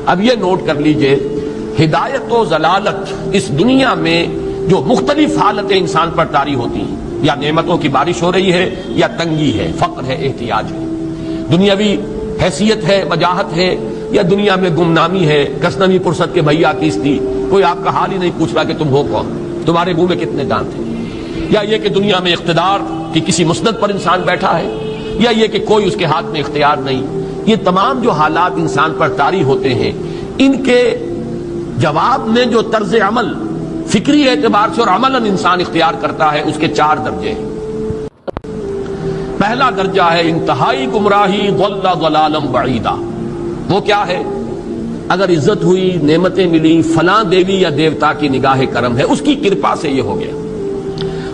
اب یہ نوٹ کر لیجئے، ہدایت و ضلالت اس دنیا میں جو مختلف حالتیں انسان پر طاری ہوتی ہیں، یا نعمتوں کی بارش ہو رہی ہے، یا تنگی ہے، فقر ہے، احتیاج ہے، دنیاوی حیثیت ہے، وجاہت ہے، یا دنیا میں گمنامی ہے، کسنوی پرست کے بھیا کیس تھی، کوئی آپ کا حال ہی نہیں پوچھ رہا کہ تم ہو کون، تمہارے منہ میں کتنے دانت ہیں، یا یہ کہ دنیا میں اقتدار کی کسی مسند پر انسان بیٹھا ہے، یا یہ کہ کوئی اس کے ہاتھ میں اختیار نہیں، یہ تمام جو حالات انسان پر طاری ہوتے ہیں، ان کے جواب میں جو طرز عمل فکری اعتبار سے اور عملاً انسان اختیار کرتا ہے، اس کے 4 درجے ہیں۔ پہلا درجہ ہے انتہائی گمراہی، ضل ضلالا بعیدا۔ وہ کیا ہے؟ اگر عزت ہوئی، نعمتیں ملی، فلاں دیوی یا دیوتا کی نگاہ کرم ہے، اس کی کرپا سے یہ ہو گیا،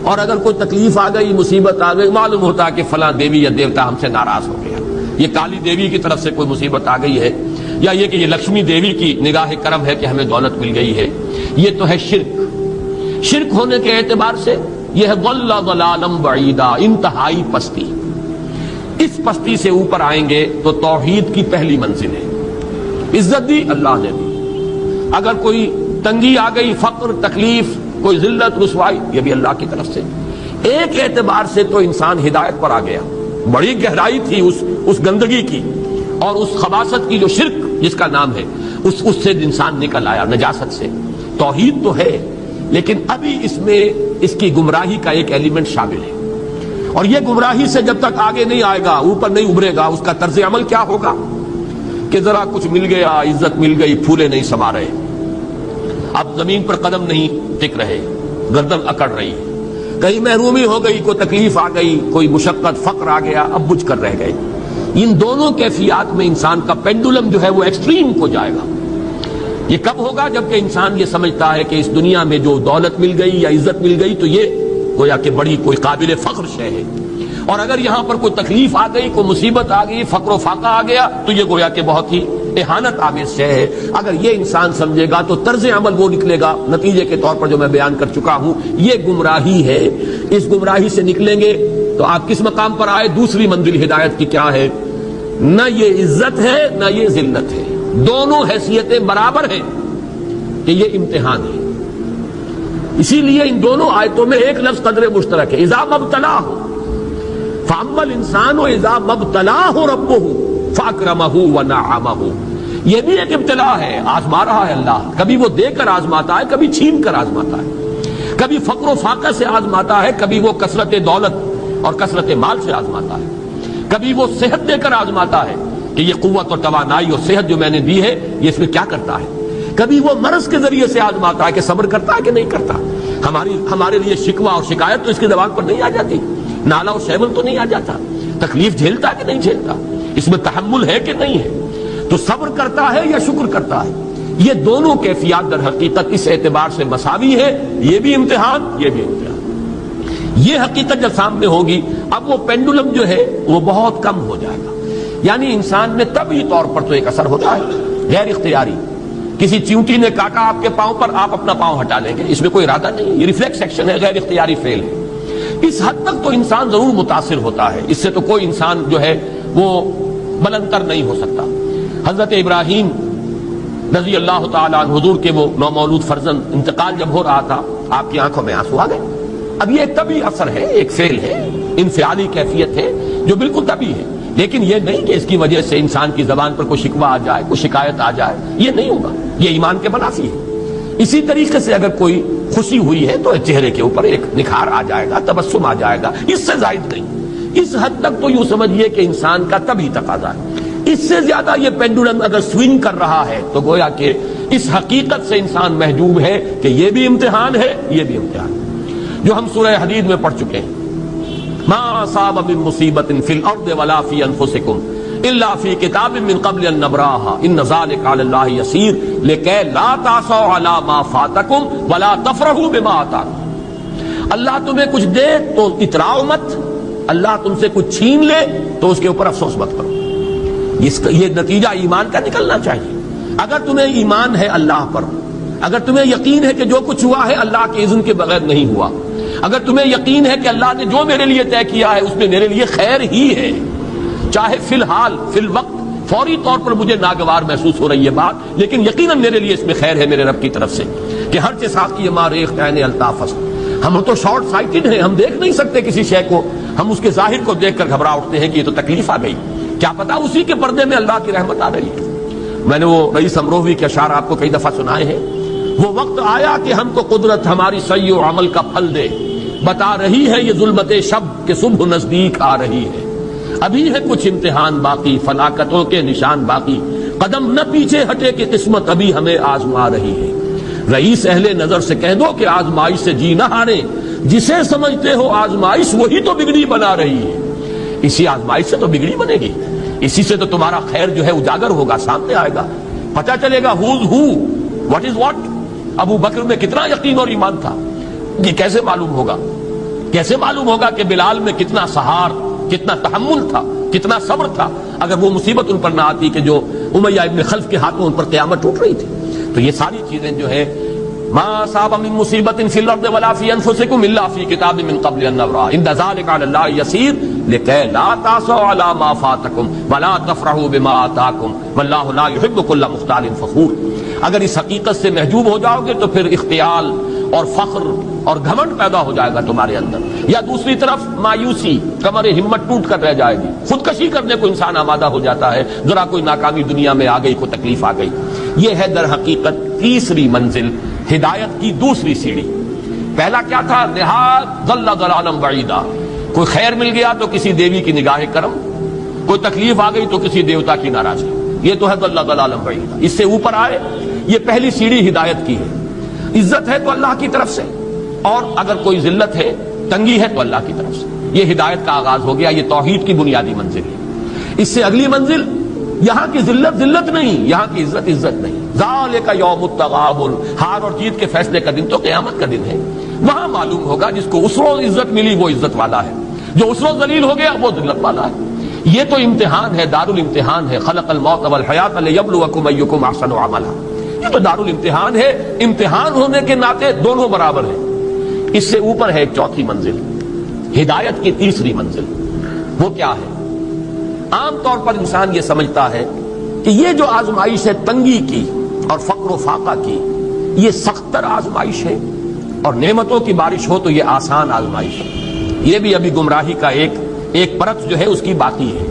اور اگر کوئی تکلیف آ گئی، مصیبت آ گئی، معلوم ہوتا ہے کہ فلاں دیوی یا دیوتا ہم سے ناراض ہو گیا، یہ کالی دیوی کی طرف سے کوئی مصیبت آ گئی ہے، یا یہ کہ یہ لکشمی دیوی کی نگاہ کرم ہے کہ ہمیں دولت مل گئی ہے۔ یہ تو ہے شرک۔ شرک ہونے کے اعتبار سے یہ ہے ضل ضلالا بعیدا، انتہائی پستی۔ اس پستی سے اوپر آئیں گے تو توحید کی پہلی منزل ہے۔ عزت دی اللہ نے دی، اگر کوئی تنگی آ گئی، فقر، تکلیف، کوئی ذلت، رسوائی، یہ بھی اللہ کی طرف سے۔ ایک اعتبار سے تو انسان ہدایت پر آ گیا، بڑی گہرائی تھی اس گندگی کی اور اس خباثت کی جو شرک جس کا نام ہے، اس سے انسان نکل آیا، نجاست سے۔ توحید تو ہے، لیکن ابھی اس میں اس کی گمراہی کا ایک ایلیمنٹ شامل ہے، اور یہ گمراہی سے جب تک آگے نہیں آئے گا، اوپر نہیں ابھرے گا، اس کا طرز عمل کیا ہوگا کہ ذرا کچھ مل گیا، عزت مل گئی، پھولے نہیں سما رہے، اب زمین پر قدم نہیں ٹک رہے، گردن اکڑ رہی ہے، کہیں محرومی ہو گئی، کوئی تکلیف آ گئی، کوئی مشقت، فقر آ گیا، اب بجھ کر رہ گئے۔ ان دونوں کیفیات میں انسان کا پینڈولم جو ہے وہ ایکسٹریم کو جائے گا۔ یہ کب ہوگا؟ جبکہ انسان یہ سمجھتا ہے کہ اس دنیا میں جو دولت مل گئی یا عزت مل گئی تو یہ گویا کہ بڑی کوئی قابل فخر شے ہے، اور اگر یہاں پر کوئی تکلیف آ گئی، کوئی مصیبت آ گئی، فقر و فاقہ آ گیا تو یہ گویا کہ بہت ہی اہانت آمیز شے ہے۔ اگر یہ انسان سمجھے گا تو طرز عمل وہ نکلے گا، نتیجے کے طور پر جو میں بیان کر چکا ہوں، یہ گمراہی ہے۔ اس گمراہی سے نکلیں گے تو آپ کس مقام پر آئے؟ دوسری منزل ہدایت کی کیا ہے؟ نہ یہ عزت ہے نہ یہ ذلت ہے، دونوں حیثیتیں برابر ہیں کہ یہ امتحان ہے۔ اسی لیے ان دونوں آیتوں میں ایک لفظ قدر مشترک ہے، اذا مبتلاہ فاما الانسان اذا مبتلاہ ربہ فاکرمہ ونعمہ۔ یہ بھی ایک ابتلا ہے، آزما رہا ہے اللہ، کبھی وہ دے کر آزماتا ہے، کبھی چھین کر آزماتا ہے، کبھی فقر و فاقہ سے آزماتا ہے، کبھی وہ کثرت دولت اور کثرت مال سے آزماتا ہے، کبھی وہ صحت دے کر آزماتا ہے کہ یہ قوت اور توانائی اور صحت جو میں نے دی ہے یہ اس میں کیا کرتا ہے، کبھی وہ مرض کے ذریعے سے آزماتا ہے کہ صبر کرتا ہے کہ نہیں کرتا۔ ہمارے لیے شکوہ اور شکایت تو اس کی زبان پر نہیں آ جاتی، نالا اور شیون تو نہیں آ جاتا، تکلیف جھیلتا کہ نہیں جھیلتا، اس میں تحمل ہے کہ نہیں ہے، تو صبر کرتا ہے یا شکر کرتا ہے۔ یہ دونوں کیفیات در حقیقت اس اعتبار سے مساوی ہے، یہ بھی امتحان، یہ بھی امتحان۔ یہ حقیقت جب سامنے ہوگی، اب وہ پینڈولم جو ہے وہ بہت کم ہو جائے گا، یعنی انسان میں طبعی طور پر تو ایک اثر ہوتا ہے غیر اختیاری، کسی چیونٹی نے کاٹا آپ کے پاؤں پر، آپ اپنا پاؤں ہٹا لیں گے، اس میں کوئی ارادہ نہیں، یہ ریفلیکس ایکشن ہے، غیر اختیاری فعل ہے۔ اس حد تک تو انسان ضرور متاثر ہوتا ہے، اس سے تو کوئی انسان جو ہے وہ بلندتر نہیں ہو سکتا۔ حضرت ابراہیم رضی اللہ تعالیٰ عنہ، حضور کے وہ نومولود فرزند، انتقال جب ہو رہا تھا، آپ کی آنکھوں میں آنسو آ گئے۔ اب یہ ایک طبعی اثر ہے، ایک فعل ہے، انفعالی کیفیت ہے جو بالکل طبعی ہے، لیکن یہ نہیں کہ اس کی وجہ سے انسان کی زبان پر کوئی شکوہ آ جائے، کوئی شکایت آ جائے، یہ نہیں ہوگا، یہ ایمان کے منافی ہے۔ اسی طریقے سے اگر کوئی خوشی ہوئی ہے تو چہرے کے اوپر ایک نکھار آ جائے گا، تبسم آ جائے گا، اس سے زائد نہیں۔ اس حد تک تو یوں سمجھیے کہ انسان کا طبعی تقاضا ہے۔ اس سے زیادہ یہ پینڈولم اگر سوئنگ کر رہا ہے تو گویا کہ اس حقیقت سے انسان محجوب ہے کہ یہ بھی امتحان ہے، یہ بھی امتحان ہے، جو ہم سورہ حدید میں پڑھ چکے ہیں۔ ما اصاب من مصیبت فی الارض ولا فی انفسکم الا فی کتاب من قبل ان نبراها ان ذلک علی اللہ یسیر لکی لا تعصوا علی ما فاتکم ولا تفرحوا بما آتاکم۔ اللہ تمہیں کچھ دے تو اتراؤ مت، اللہ تم سے کچھ چھین لے تو اس کے اوپر افسوس مت کرو۔ یہ نتیجہ ایمان کا نکلنا چاہیے۔ اگر تمہیں ایمان ہے اللہ پر، اگر تمہیں یقین ہے کہ جو کچھ ہوا ہے اللہ کے اذن کے بغیر نہیں ہوا، اگر تمہیں یقین ہے کہ اللہ نے جو میرے لیے طے کیا ہے اس میں میرے لیے خیر ہی ہے، چاہے فی الحال فی الوقت فوری طور پر مجھے ناگوار محسوس ہو رہی ہے بات، لیکن یقیناً میرے لیے اس میں خیر ہے میرے رب کی طرف سے کہ ہر چیز ساقی ما ریخت عین الطاف. ہم تو شارٹ سائٹڈ ہیں، ہم دیکھ نہیں سکتے کسی شے کو، ہم اس کے ظاہر کو دیکھ کر گھبرا اٹھتے ہیں کہ یہ تو تکلیف آ گئی، کیا پتا اسی کے پردے میں اللہ کی رحمت آ رہی ہے. میں نے وہ رئیس امروہوی کے اشعار آپ کو کئی دفعہ سنائے ہیں. وہ وقت آیا کہ ہم کو قدرت ہماری سعی و عمل کا پھل دے، بتا رہی ہے یہ ظلمت شب کہ صبح نزدیک آ رہی ہے. ابھی ہے کچھ امتحان باقی، فلاکتوں کے نشان باقی، قدم نہ پیچھے ہٹے کہ قسمت ابھی ہمیں آزما رہی ہے. رئیس اہل نظر سے کہہ دو کہ آزمائش سے جی نہ ہارے، جسے سمجھتے ہو آزمائش وہی تو بگڑی بنا رہی ہے. اسی آزمائش سے تو بگڑی بنے گی، اسی سے تو تمہارا خیر جو ہے اجاگر ہوگا، سامنے آئے گا، پتہ چلے گا who's who, what is what. ابو بکر میں کتنا یقین اور ایمان تھا، یہ کیسے معلوم ہوگا؟ کیسے معلوم ہوگا کہ بلال میں کتنا سہار، کتنا تحمل تھا، کتنا صبر تھا، اگر وہ مصیبت ان پر نہ آتی کہ جو امیہ ابن خلف کے ہاتھوں ان پر قیامت ٹوٹ رہی تھی. تو یہ ساری چیزیں جو ہے ما اصاب من مصیبت فی الارض ولا فی انفسکم الا فی کتاب من قبل ان نبرأ ان ذلک علی اللہ یسیر لکی لا تعصوا علی ما فاتکم ولا تفرحوا بما آتاکم واللہ لا يحب کل مختال فخور. اگر اس حقیقت سے محجوب ہو جاؤ گے تو پھر اختیال اور فخر اور گھمنڈ پیدا ہو جائے گا تمہارے اندر، یا دوسری طرف مایوسی، کمر ہمت ٹوٹ کر رہ جائے گی، خودکشی کرنے کو انسان آمادہ ہو جاتا ہے، ذرا کوئی ناکامی دنیا میں آ گئی، کوئی تکلیف آ گئی. یہ ہے در حقیقت تیسری منزل، ہدایت کی دوسری سیڑھی. پہلا کیا تھا؟ نہایت ضل ضلالا بعیدا، کوئی خیر مل گیا تو کسی دیوی کی نگاہ کرم، کوئی تکلیف آ گئی تو کسی دیوتا کی ناراضگی. یہ تو ہے ضل ضلالا بعیدا. اس سے اوپر آئے، یہ پہلی سیڑھی ہدایت کی ہے. عزت ہے تو اللہ کی طرف سے، اور اگر کوئی ذلت ہے، تنگی ہے تو اللہ کی طرف سے. یہ ہدایت کا آغاز ہو گیا، یہ توحید کی بنیادی منزل ہے. اس سے اگلی منزل، یہاں کی ذلت ذلت نہیں، یہاں کی عزت عزت نہیں. ذالک یوم التغابن، ہار اور جیت کے فیصلے کا دن تو قیامت کا دن ہے. وہاں معلوم ہوگا جس کو اس روز عزت ملی وہ عزت والا ہے، جو اس روز ذلیل ہو گیا وہ ذلت والا ہے. یہ تو امتحان ہے، دار الامتحان ہے. خلق الموت والحیات لیبلوکم ایکم احسن عملا. یہ تو دار الامتحان ہے، امتحان ہونے کے ناطے دونوں برابر ہیں. اس سے اوپر ہے ایک چوتھی منزل، ہدایت کی تیسری منزل. وہ کیا ہے؟ عام طور پر انسان یہ سمجھتا ہے کہ یہ جو آزمائش ہے تنگی کی اور فقر و فاقہ کی، یہ سخت تر آزمائش ہے، اور نعمتوں کی بارش ہو تو یہ آسان آزمائش ہے. یہ بھی ابھی گمراہی کا ایک پرت جو ہے اس کی باقی ہے.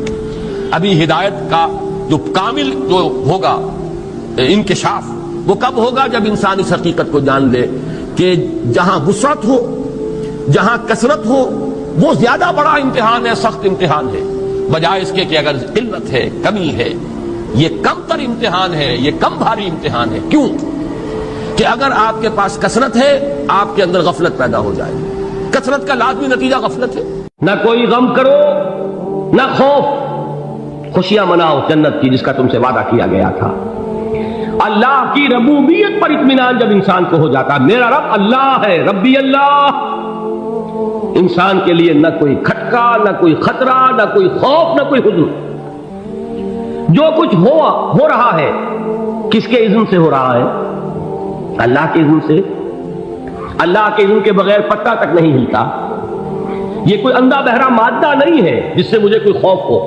ابھی ہدایت کا جو کامل جو ہوگا انکشاف وہ کب ہوگا؟ جب انسان اس حقیقت کو جان لے کہ جہاں وسعت ہو، جہاں کثرت ہو، وہ زیادہ بڑا امتحان ہے، سخت امتحان ہے، بجائے اس کے کہ اگر قلت ہے، کمی ہے، یہ کم تر امتحان ہے، یہ کم بھاری امتحان ہے. کیوں کہ اگر آپ کے پاس کثرت ہے آپ کے اندر غفلت پیدا ہو جائے. کثرت کا لازمی نتیجہ غفلت ہے. نہ کوئی غم کرو نہ خوف، خوشیاں مناؤ جنت کی جس کا تم سے وعدہ کیا گیا تھا. اللہ کی ربوبیت پر اطمینان جب انسان کو ہو جاتا، میرا رب اللہ ہے، ربی اللہ، انسان کے لیے نہ کوئی کھٹکا، نہ کوئی خطرہ، نہ کوئی خوف، نہ کوئی حزن. جو کچھ ہو رہا ہے کس کے اذن سے ہو رہا ہے؟ اللہ کے اذن سے. اللہ کے اذن کے بغیر پتا تک نہیں ہلتا. یہ کوئی اندھا بہرا مادہ نہیں ہے جس سے مجھے کوئی خوف ہو.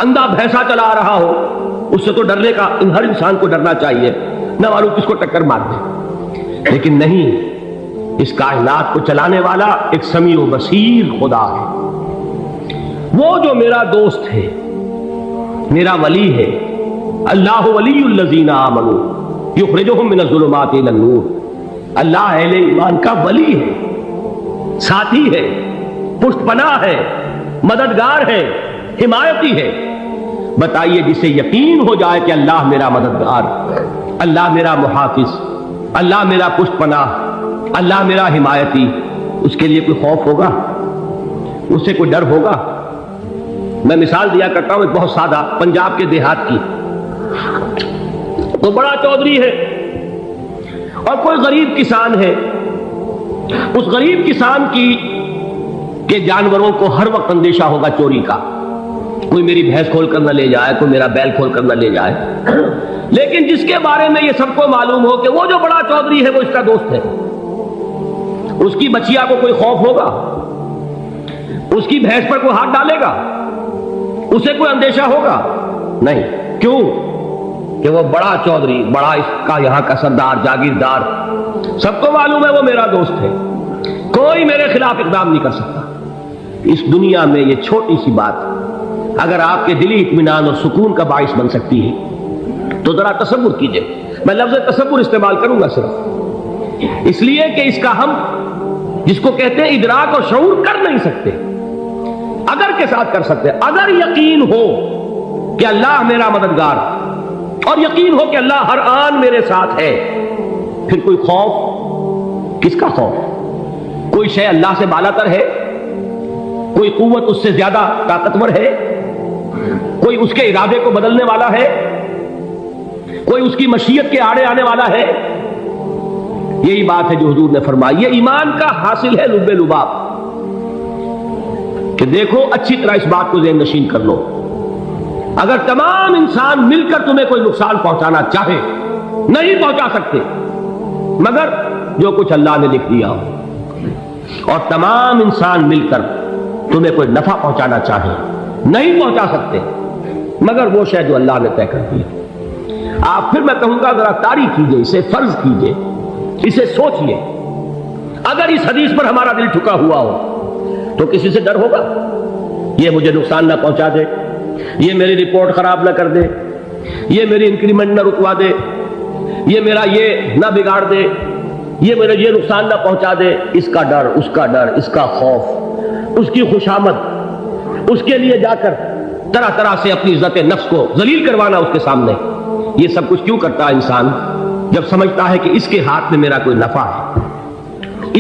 اندھا بھینسا چلا رہا ہو اس سے تو ڈرنے کا ہر انسان کو ڈرنا چاہیے، نہ معلوم کس کو ٹکر مار دے. لیکن نہیں، اس کائنات کو چلانے والا ایک سمیع و بصیر خدا ہے. وہ جو میرا دوست ہے، میرا ولی ہے. اللہ ولی الذین آمنوا یخرجہم من الظلمات الی النور. اللہ اہل ایمان کا ولی ہے، ساتھی ہے، پشت پناہ ہے، مددگار ہے، حمایتی ہے. بتائیے جسے یقین ہو جائے کہ اللہ میرا مددگار، اللہ میرا محافظ، اللہ میرا پشت پناہ، اللہ میرا حمایتی، اس کے لیے کوئی خوف ہوگا؟ اس سے کوئی ڈر ہوگا؟ میں مثال دیا کرتا ہوں ایک بہت سادہ، پنجاب کے دیہات کی. تو بڑا چودھری ہے اور کوئی غریب کسان ہے. اس غریب کسان کے جانوروں کو ہر وقت اندیشہ ہوگا چوری کا، کوئی میری بھینس کھول کر نہ لے جائے، کوئی میرا بیل کھول کر نہ لے جائے. لیکن جس کے بارے میں یہ سب کو معلوم ہو کہ وہ جو بڑا چودھری ہے وہ اس کا دوست ہے، اس کی بچیا کو کوئی خوف ہوگا؟ اس کی بھینس پر کوئی ہاتھ ڈالے گا؟ اسے کوئی اندیشہ ہوگا؟ نہیں. کیوں؟ کہ وہ بڑا چودھری، بڑا اس کا یہاں کا سردار، جاگیردار، سب کو معلوم ہے وہ میرا دوست ہے، کوئی میرے خلاف اقدام نہیں کر سکتا. اس دنیا میں یہ چھوٹی سی بات اگر آپ کے دلی اطمینان اور سکون کا باعث بن سکتی ہے تو ذرا تصور کیجئے. میں لفظ تصور استعمال کروں گا صرف اس لیے کہ اس کا ہم جس کو کہتے ہیں ادراک اور شعور کر نہیں سکتے. اگر کے ساتھ کر سکتے، اگر یقین ہو کہ اللہ میرا مددگار اور یقین ہو کہ اللہ ہر آن میرے ساتھ ہے، پھر کوئی خوف کس کا خوف؟ کوئی شے اللہ سے بالاتر ہے؟ کوئی قوت اس سے زیادہ طاقتور ہے؟ کوئی اس کے ارادے کو بدلنے والا ہے؟ کوئی اس کی مشیت کے آڑے آنے والا ہے؟ یہی بات ہے جو حضور نے فرمائی. یہ ایمان کا حاصل ہے لب لباب کہ دیکھو اچھی طرح اس بات کو ذہن نشین کر لو. اگر تمام انسان مل کر تمہیں کوئی نقصان پہنچانا چاہے نہیں پہنچا سکتے مگر جو کچھ اللہ نے لکھ دیا ہو، اور تمام انسان مل کر تمہیں کوئی نفع پہنچانا چاہے نہیں پہنچا سکتے مگر وہ شے جو اللہ نے طے کر دیا. آپ پھر میں کہوں گا ذرا تاریخ کیجئے، اسے فرض کیجئے، اسے سوچئے. اگر اس حدیث پر ہمارا دل ٹھکا ہوا ہو تو کسی سے ڈر ہوگا؟ یہ مجھے نقصان نہ پہنچا دے، یہ میری رپورٹ خراب نہ کر دے، یہ میری انکریمنٹ نہ رکوا دے، یہ میرا یہ نہ بگاڑ دے، یہ میرا یہ نقصان نہ پہنچا دے. اس کا ڈر، اس کا ڈر، اس کا خوف، اس کی خوشامد، اس کے لیے جا کر طرح طرح سے اپنی عزت نفس کو ذلیل کروانا اس کے سامنے. یہ سب کچھ کیوں کرتا ہے انسان؟ جب سمجھتا ہے کہ اس کے ہاتھ میں میرا کوئی نفع ہے،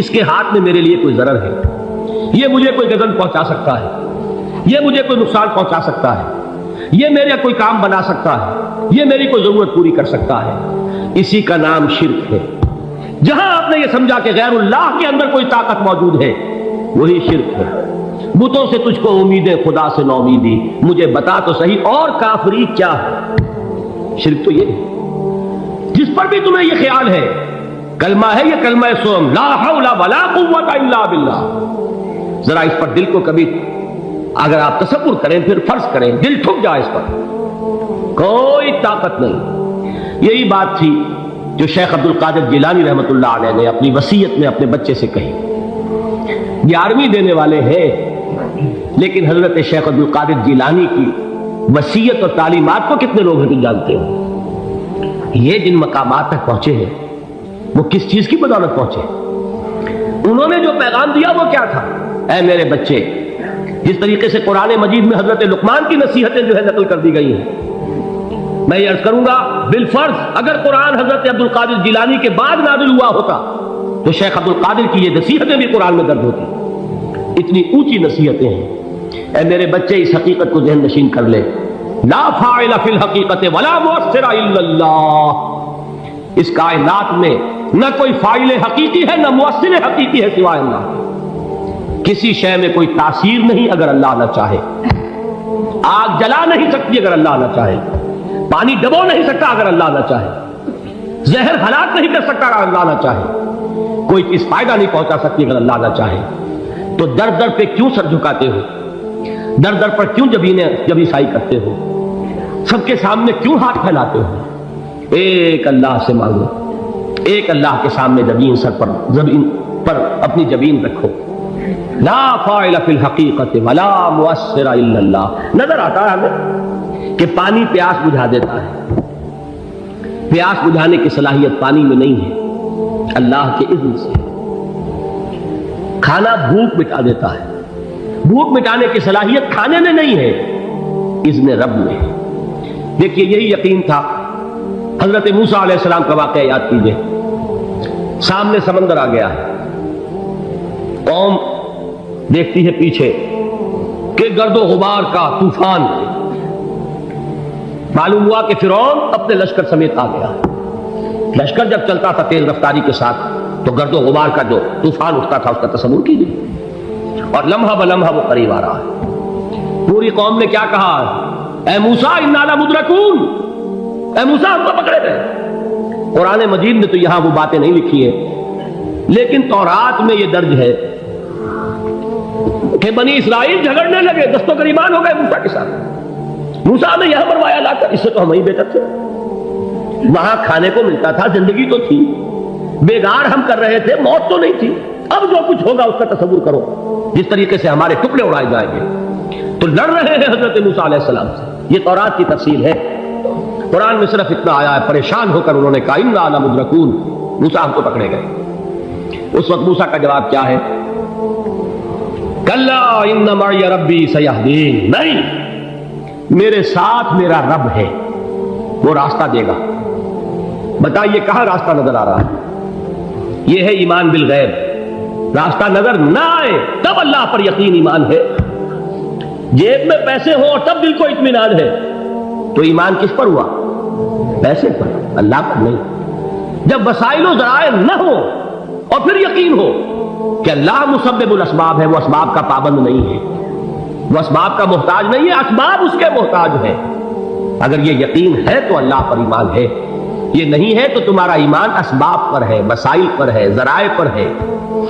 اس کے ہاتھ میں میرے لیے کوئی ضرر ہے، یہ مجھے کوئی غضب پہنچا سکتا ہے، یہ مجھے کوئی نقصان پہنچا سکتا ہے، یہ میرے کوئی کام بنا سکتا ہے، یہ میری کوئی ضرورت پوری کر سکتا ہے. اسی کا نام شرک ہے. جہاں آپ نے یہ سمجھا کہ غیر اللہ کے اندر کوئی طاقت موجود ہے وہی شرک ہے. بتوں سے تجھ کو امیدیں، خدا سے نو امیدی، مجھے بتا تو صحیح اور کافری کیا ہے؟ شرک تو یہ ہے. جس پر بھی تمہیں یہ خیال ہے کلمہ ہے، یہ کلمہ سوم لا حول ولا قوت الا باللہ. ذرا اس پر دل کو کبھی اگر آپ تصور کریں، پھر فرض کریں، دل ٹھک جائے اس پر، کوئی طاقت نہیں. یہی بات تھی جو شیخ عبد القادر جیلانی رحمۃ اللہ علیہ نے اپنی وصیت میں اپنے بچے سے کہی. 11ویں دینے والے ہیں لیکن حضرت شیخ عبد القادر جیلانی کی وصیت اور تعلیمات کو کتنے لوگ ہیں جانتے ہو؟ یہ جن مقامات تک پہنچے ہیں وہ کس چیز کی بدولت پہنچے؟ انہوں نے جو پیغام دیا وہ کیا تھا؟ اے میرے بچے، جس طریقے سے قرآن مجید میں حضرت لقمان کی نصیحتیں جو ہے نقل کر دی گئی ہیں، میں یہ عرض کروں گا بالفرض اگر قرآن حضرت عبد القادر جیلانی کے بعد نازل ہوا ہوتا تو شیخ عبد القادر کی یہ نصیحتیں بھی قرآن میں درج ہوتی. اتنی اونچی نصیحتیں ہیں. اے میرے بچے، اس حقیقت کو ذہن نشین کر لے، لا فاعل فی الحقیقت ولا مؤثر الا اللہ. اس کائنات میں نہ کوئی فاعل حقیقی ہے نہ مؤثر حقیقی ہے سوائے اللہ. کسی شے میں کوئی تاثیر نہیں اگر اللہ نہ چاہے. آگ جلا نہیں سکتی اگر اللہ نہ چاہے. پانی ڈبو نہیں سکتا اگر اللہ نہ چاہے. زہر ہلاک نہیں کر سکتا اگر اللہ نہ چاہے. کوئی چیز فائدہ نہیں پہنچا سکتی اگر اللہ نہ چاہے. تو در در پہ کیوں سر جھکاتے ہو؟ در در پر کیوں جب عیسائی کرتے ہو؟ سب کے سامنے کیوں ہاتھ پھیلاتے ہو؟ ایک اللہ سے مانگو، ایک اللہ کے سامنے زمین پر اپنی جبین رکھو. لا فاعل فی الحقیقت ولا مؤثر الا اللہ. نظر آتا ہے ہمیں کہ پانی پیاس بجھا دیتا ہے. پیاس بجھانے کی صلاحیت پانی میں نہیں ہے، اللہ کے اذن سے. کھانا بھوک مٹا دیتا ہے، بھوک مٹانے کی صلاحیت کھانے میں نہیں ہے، اذن رب میں. دیکھیے یہی یقین تھا. حضرت موسیٰ علیہ السلام کا واقعہ یاد کیجئے. سامنے سمندر آ گیا ہے، قوم دیکھتی ہے پیچھے کہ گرد و غبار کا طوفان. معلوم ہوا کہ فرعون اپنے لشکر سمیت آ گیا. لشکر جب چلتا تھا تیز رفتاری کے ساتھ تو گرد و غبار کا جو طوفان اٹھتا تھا اس کا تصور کیجیے. اور لمحہ بلمحہ وہ قریب آ رہا ہے. پوری قوم نے کیا کہا؟ اے موسیٰ انا لمدرکون، اے موسیٰ ہم کو پکڑے گئے. قرآن مجید میں تو یہاں وہ باتیں نہیں لکھی ہیں لیکن تورات میں یہ درج ہے کہ بنی اسرائیل جھگڑنے لگے، دست و گریبان ہو گئے موسیٰ کے ساتھ. موسیٰ نے یہاں مروایا لا کر، اس سے تو ہم ہی بہتر تھے، وہاں کھانے کو ملتا تھا، زندگی تو تھی، بیگار ہم کر رہے تھے، موت تو نہیں تھی۔ اب جو کچھ ہوگا اس کا تصور کرو، جس طریقے سے ہمارے ٹکڑے اڑائے جائیں گے۔ تو لڑ رہے ہیں حضرت موسیٰ علیہ السلام سے، یہ تورات کی تفصیل ہے۔ قرآن میں صرف اتنا آیا ہے، پریشان ہو کر انہوں نے کہا اِنَّا لَمُدْرَكُونَ، موسیٰ ہم کو پکڑے گئے۔ اس وقت موسیٰ کا جواب کیا ہے؟ کَلَّا إِنَّ مَعِيَ رَبِّي سَيَهْدِينِ، نہیں، میرے ساتھ میرا رب ہے، وہ راستہ دے گا۔ بتائیے کہاں راستہ نظر آ رہا ہے؟ یہ ہے ایمان بالغیب۔ راستہ نظر نہ آئے تب اللہ پر یقین ایمان ہے، جیب میں پیسے ہوں اور تب دل کو اطمینان ہے، تو ایمان کس پر ہوا؟ پیسے پر، اللہ پر نہیں۔ جب وسائل و ذرائع نہ ہو اور پھر یقین ہو کہ اللہ مسبب الاسباب ہے، وہ اسباب کا پابند نہیں ہے، وہ اسباب کا محتاج نہیں ہے، اسباب اس کے محتاج ہے۔ اگر یہ یقین ہے تو اللہ پر ایمان ہے، یہ نہیں ہے تو تمہارا ایمان اسباب پر ہے، وسائل پر ہے، ذرائع پر ہے،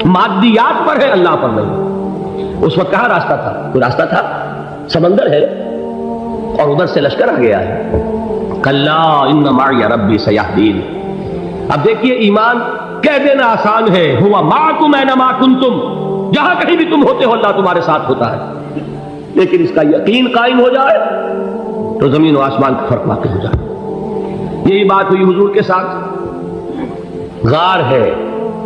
مادیات پر ہے، اللہ پر نہیں۔ اس وقت کہاں راستہ تھا؟ کوئی راستہ تھا؟ سمندر ہے اور ادھر سے لشکر آ گیا ہے۔ کلا ان معی ربی سیہدین۔ اب دیکھیے ایمان کہہ دینا آسان ہے، ہوا معکم اینما کنتم، جہاں کہیں بھی تم ہوتے ہو اللہ تمہارے ساتھ ہوتا ہے، لیکن اس کا یقین قائم ہو جائے تو زمین و آسمان کا فرق واقع ہو جائے۔ یہی بات ہوئی حضور کے ساتھ۔ غار ہے،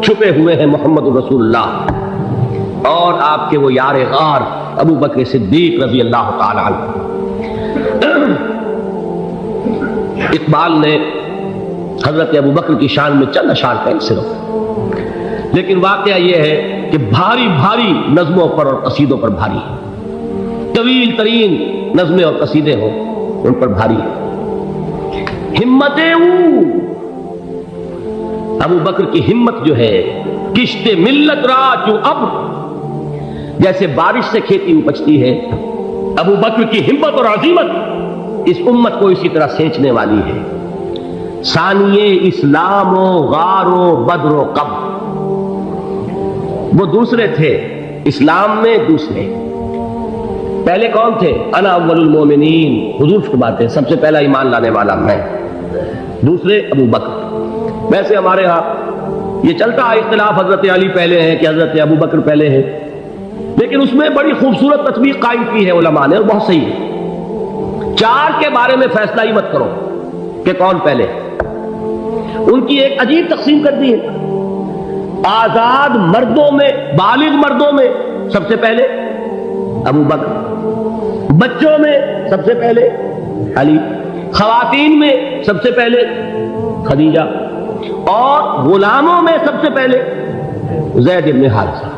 چھپے ہوئے ہیں محمد رسول اللہ اور آپ کے وہ یار غار ابو بکر صدیق رضی اللہ تعالی عنہ۔ اقبال نے حضرت ابو بکر کی شان میں چند اشعار کہیں صرف، لیکن واقعہ یہ ہے کہ بھاری بھاری نظموں پر اور قصیدوں پر بھاری ہے، طویل ترین نظمیں اور قصیدے ہوں ان پر بھاری ہے۔ ہمتیں ابو بکر کی ہمت جو ہے، کشت ملت را جو ابر، جیسے بارش سے کھیتی اپجتی ہے، ابو بکر کی ہمت اور عظیمت اس امت کو اسی طرح سینچنے والی ہے۔ ثانیے اسلام و غار و بدر و قبر، وہ دوسرے تھے اسلام میں، دوسرے پہلے کون تھے؟ انا اول المومنین، حضور فرماتے ہیں سب سے پہلا ایمان لانے والا میں، دوسرے ابو بکر۔ ویسے ہمارے ہاں یہ چلتا ہے اختلاف، حضرت علی پہلے ہیں کہ حضرت ابو بکر پہلے ہیں، لیکن اس میں بڑی خوبصورت تطبیق قائم کی ہے علماء نے اور بہت صحیح ہے۔ چار کے بارے میں فیصلہ ہی مت کرو کہ کون پہلے، ان کی ایک عجیب تقسیم کر دی ہے۔ آزاد مردوں میں، بالغ مردوں میں سب سے پہلے ابو بکر، بچوں میں سب سے پہلے علی، خواتین میں سب سے پہلے خدیجہ، اور غلاموں میں سب سے پہلے زید بن حارثہ۔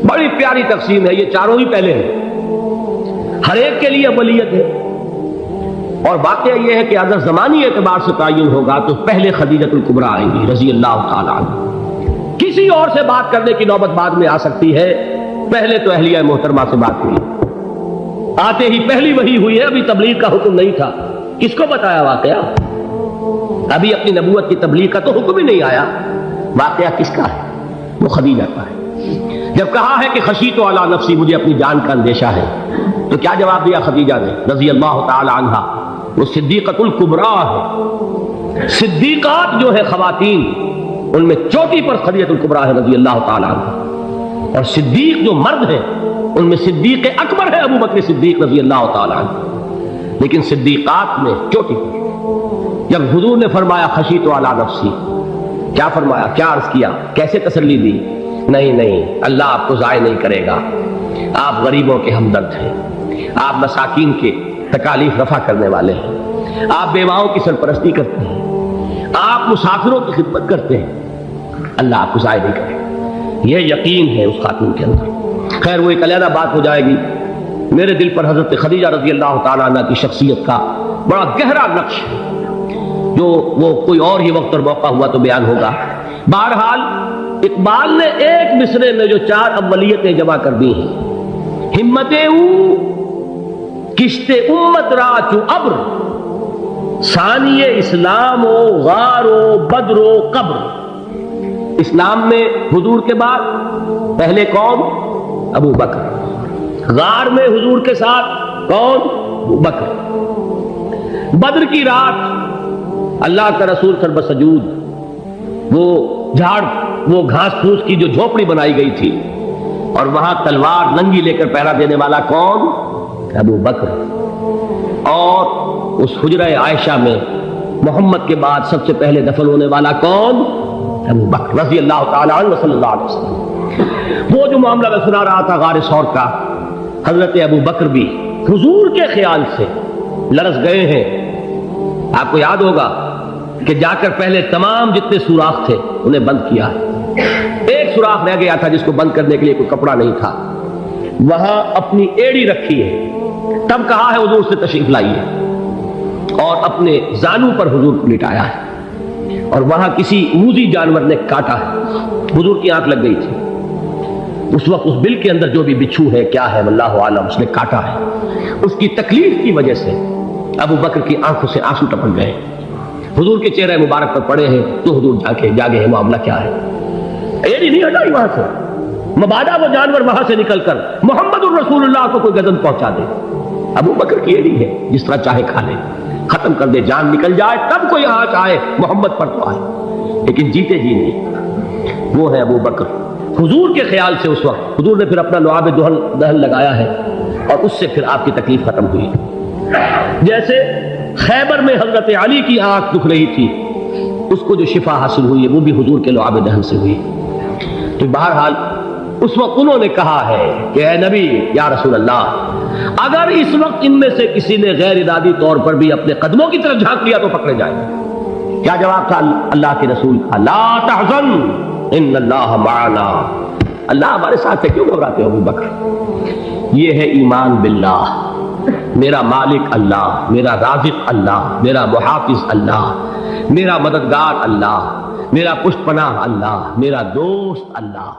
بڑی پیاری تقسیم ہے، یہ چاروں ہی پہلے ہیں، ہر ایک کے لیے اولیت ہے۔ اور واقعہ یہ ہے کہ اگر زمانی اعتبار سے تعین ہوگا تو پہلے خدیجۃ الکبریٰ آئیں گی رضی اللہ تعالی عنہ، کسی اور سے بات کرنے کی نوبت بعد میں آ سکتی ہے، پہلے تو اہلیہ محترمہ سے بات ہوئی، آتے ہی پہلی وحی ہوئی ہے، ابھی تبلیغ کا حکم نہیں تھا۔ کس کو بتایا واقعہ؟ ابھی اپنی نبوت کی تبلیغ کا تو حکم ہی نہیں آیا، واقعہ کس کا ہے؟ وہ خدیجہ کا ہے۔ جب کہا ہے کہ خشیت علی نفسی، مجھے اپنی جان کا اندیشہ ہے، تو کیا جواب دیا خدیجہ نے رضی اللہ تعالی عنہا؟ وہ صدیقۃ الکبریٰ ہے، صدیقات جو ہے خواتین ان میں چوٹی پر خدیجۃ الکبریٰ ہے رضی اللہ تعالی عنہ، اور صدیق جو مرد ہیں ان میں صدیق اکبر ہے ابو بکر صدیق رضی اللہ تعالی عنہ، لیکن صدیقات میں چوٹی پر۔ جب حضور نے فرمایا خشیت علی نفسی، کیا فرمایا، کیا عرض کیا، کیسے تسلی دی؟ نہیں، اللہ آپ کو ضائع نہیں کرے گا، آپ غریبوں کے ہمدرد ہیں، آپ مساکین کے تکالیف رفع کرنے والے ہیں، آپ بیواؤں کی سرپرستی کرتے ہیں، آپ مسافروں کی خدمت کرتے ہیں، اللہ آپ کو ضائع نہیں کرے گا۔ یہ یقین ہے اس خاتون کے اندر۔ خیر وہ ایک علیحدہ بات ہو جائے گی۔ میرے دل پر حضرت خدیجہ رضی اللہ تعالیٰ عنہ کی شخصیت کا بڑا گہرا نقش ہے، جو وہ کوئی اور ہی وقت اور موقع ہوا تو بیان ہوگا۔ بہرحال اقبال نے ایک مصرے میں جو چار اولیتیں جمع کر دی ہیں، ہمتیں کشت امت را چو ابر، ثانی اسلام و غار و بدر و قبر۔ اسلام میں حضور کے بعد پہلے کون؟ ابو بکر۔ غار میں حضور کے ساتھ کون؟ ابو بکر۔ بدر کی رات اللہ کا رسول سر بسجود وہ جھاڑ وہ گھاس پھوس کی جو جھوپڑی بنائی گئی تھی اور وہاں تلوار ننگی لے کر پہرا دینے والا کون؟ ابو بکر. اور اس حجرہ عائشہ میں محمد کے بعد سب سے پہلے دفن ہونے والا کون؟ ابو بکر رضی اللہ تعالی عنہ صلی اللہ علیہ وسلم. وہ جو معاملہ میں سنا رہا تھا غار ثور کا، حضرت ابو بکر بھی حضور کے خیال سے لرز گئے ہیں. آپ کو یاد ہوگا کہ جا کر پہلے تمام جتنے سوراخ تھے انہیں بند کیا ہے. ایک سوراخ رہ گیا تھا جس کو بند کرنے کے لیے کوئی کپڑا نہیں تھا، وہاں اپنی ایڑی رکھی ہے، تب کہا ہے حضور سے تشریف لائیے، اور اپنے زانو پر حضور کو لٹایا ہے، اور وہاں کسی موذی جانور نے کاٹا ہے، حضور کی آنکھ لگ گئی تھی. اس وقت اس بل کے اندر جو بھی بچھو ہے کیا ہے واللہ عالم اس نے کاٹا ہے. اس کی تکلیف کی وجہ سے ابو بکر کی آنکھوں سے آنسو ٹپک گئے. حضور کے چہرے مبارک پر پڑے ہیں تو حضور جاگے ہیں معاملہ کیا ہے. ایڑی نہیں ہٹائی وہاں سے، مبادا وہ جانور وہاں سے نکل کر محمد الرسول اللہ کو کوئی گزن پہنچا دے. ابو بکر کی ایڑی ہے، جس طرح چاہے کھا لے، ختم کر دے، جان نکل جائے تب کوئی آنچ آئے محمد پر تو آئے، لیکن جیتے جی نہیں. وہ ہے ابو بکر. حضور کے خیال سے اس وقت حضور نے پھر اپنا لعاب دہن لگایا ہے اور اس سے پھر آپ کی تکلیف ختم ہوئی. جیسے خیبر میں حضرت علی کی آنکھ دکھ رہی تھی، اس کو جو شفا حاصل ہوئی ہے وہ بھی حضور کے لعاب دہن سے ہوئی. تو بہرحال اس وقت انہوں نے کہا ہے کہ اے نبی یا رسول اللہ، اگر اس وقت ان میں سے کسی نے غیر ارادی طور پر بھی اپنے قدموں کی طرف جھانک لیا تو پکڑے جائیں. کیا جواب تھا اللہ کے رسول کا؟ لا تحزن ان اللہ معنا. اللہ ہمارے ساتھ ہے، کیوں گھبراتے ہو ابو بکر؟ یہ ہے ایمان باللہ. میرا مالک اللہ، میرا رازق اللہ، میرا محافظ اللہ، میرا مددگار اللہ، میرا پشت پناہ اللہ، میرا دوست اللہ.